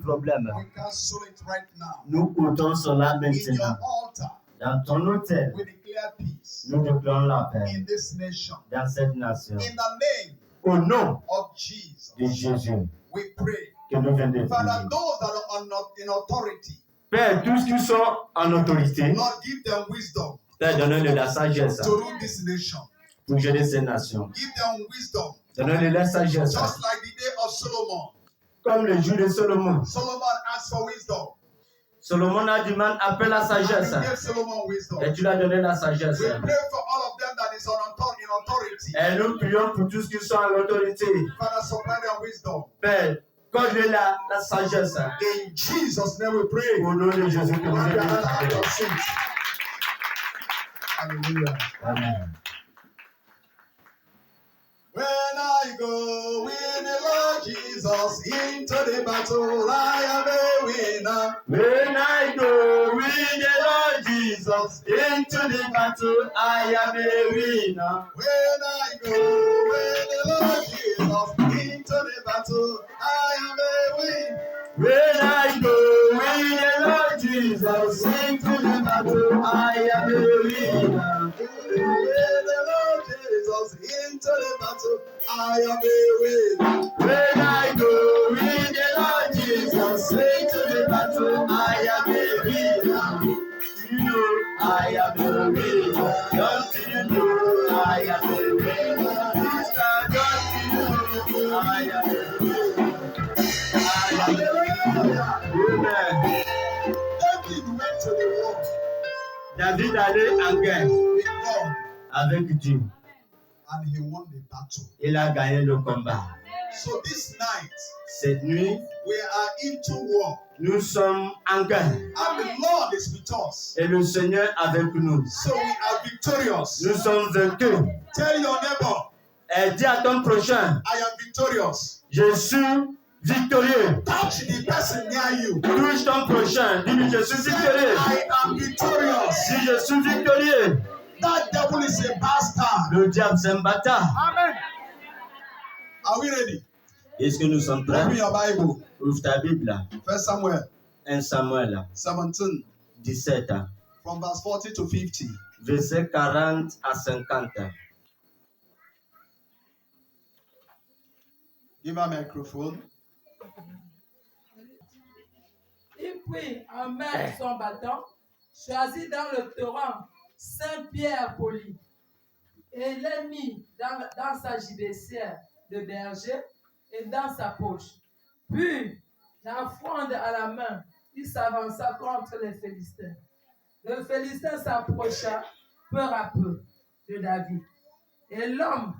problème. We cancel it right now. Nous ôtons cela In your maintenant. altar, Dans ton hôtel, we declare peace nous déclarons la paix in this nation. dans cette nation. In the name Au nom of Jesus, de Jésus, we pray. que nous venons de Father, prier. those that are in authority, Père, tous qui sont en autorité, Lord, give them wisdom Père, donne-leur la sagesse to rule this nation. pour gérer ces nations. Give them wisdom, Donne-leur la sagesse. just like the day of Solomon. Comme le jour de Salomon. Solomon asked for wisdom. Solomon a dit, man, appelle la And sagesse. you gave Solomon wisdom. Et tu lui as donné la sagesse. We pray for all of them that is in authority. Et nous prions pour tous qui sont en autorité. Father, supply their wisdom. Père, accorde-leur la sagesse. In Jesus' name we pray. Au nom de Jésus que nous Have prions. your seat. Hallelujah. Amen. When I go with the Lord Jesus into the battle, I am a winner. When I go with the Lord Jesus into the battle, I am a winner. When I go with the Lord Jesus into the battle, I am a winner. When I go with the Lord Jesus into the battle, I am a winner. With the Lord Jesus into the battle, I am a winner. When I go with the Lord Jesus into the battle, I am a winner. You know I am a winner. Don't you know I am a winner? Sister, don't you know I am a winner? I am a winner. Amen. David went to the war David allait en guerre with God avec Dieu. and he won the battle. Il a gagné le combat. So this night, Cette nuit, we are into war nous sommes en guerre and the Lord is with us. et le Seigneur avec nous. So we are victorious. Nous sommes vaincus. Tell your neighbor, Et dis à ton prochain, I am victorious. je suis victorieux. Touch the person near you. Touche ton prochain, dis-lui, je suis Say, victorieux. I am victorious. Si je suis victorieux, That devil is a bastard. le diable c'est un bâtard. Amen. Are we ready? Est-ce que nous sommes prêts? Open your Bible. Ouvre ta Bible. 1 Samuel 1 Samuel 17, 17, from verse 40 to 50. verset 40 à 50. Give a microphone. Il prit en main son bâton, choisi dans le torrent Saint-Pierre poli, et l'a mis dans sa gibecière de berger et dans sa poche. Puis, la fronde à la main, il s'avança contre les Philistins. Le Philistin s'approcha peu à peu de David. Et l'homme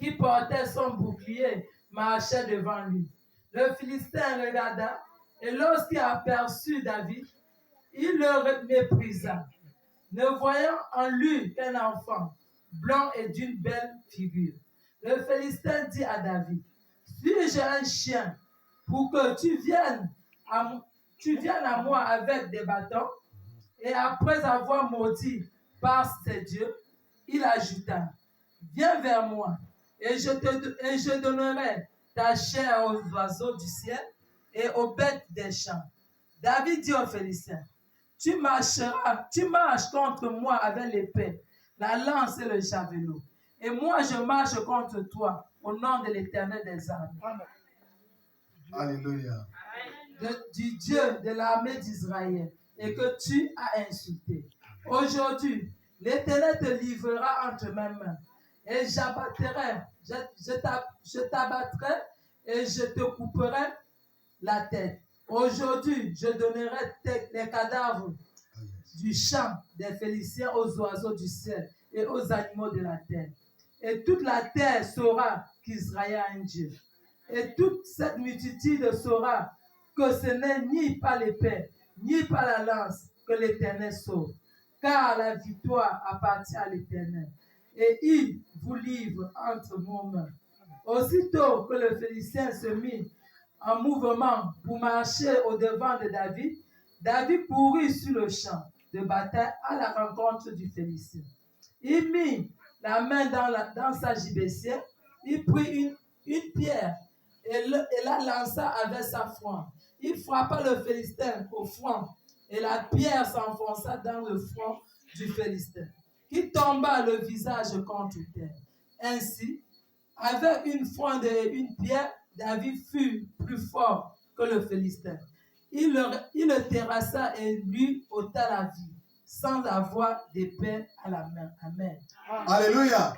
qui portait son bouclier marchait devant lui. Le Philistin regarda, et lorsqu'il aperçut David, il le méprisa, ne voyant en lui qu'un enfant, blanc et d'une belle figure. Le Philistin dit à David, suis-je un chien pour que tu viennes à moi avec des bâtons? Et après avoir maudit par ses dieux, il ajouta, viens vers moi, et je donnerai ta chair aux oiseaux du ciel et aux bêtes des champs. David dit aux Philistins, tu marches contre moi avec l'épée, la lance et le javelot. Et moi, je marche contre toi au nom de l'Éternel des armées. Hallelujah. Du Dieu de l'armée d'Israël, et que tu as insulté. Aujourd'hui, l'Éternel te livrera entre mes mains, et je t'abattrai et je te couperai la tête. Aujourd'hui, je donnerai les cadavres du champ des Philistins aux oiseaux du ciel et aux animaux de la terre. Et toute la terre saura qu'Israël a un Dieu. Et toute cette multitude saura que ce n'est ni par l'épée, ni par la lance que l'Éternel sauve. Car la victoire appartient à l'Éternel. Et il vous livre entre vos mains. Aussitôt que le Philistin se mit en mouvement pour marcher au-devant de David, David courut sur le champ de bataille à la rencontre du Philistin. Il mit la main dans sa gibecière, il prit une pierre et la lança avec sa fronde. il frappa le Philistin au front, et la pierre s'enfonça dans le front du Philistin, qui tomba le visage contre terre. Ainsi, avec une fronde et une pierre, David fut plus fort que le Philistin. Il le terrassa et lui ôta la vie, sans avoir d'épée à la main. Amen. Alléluia.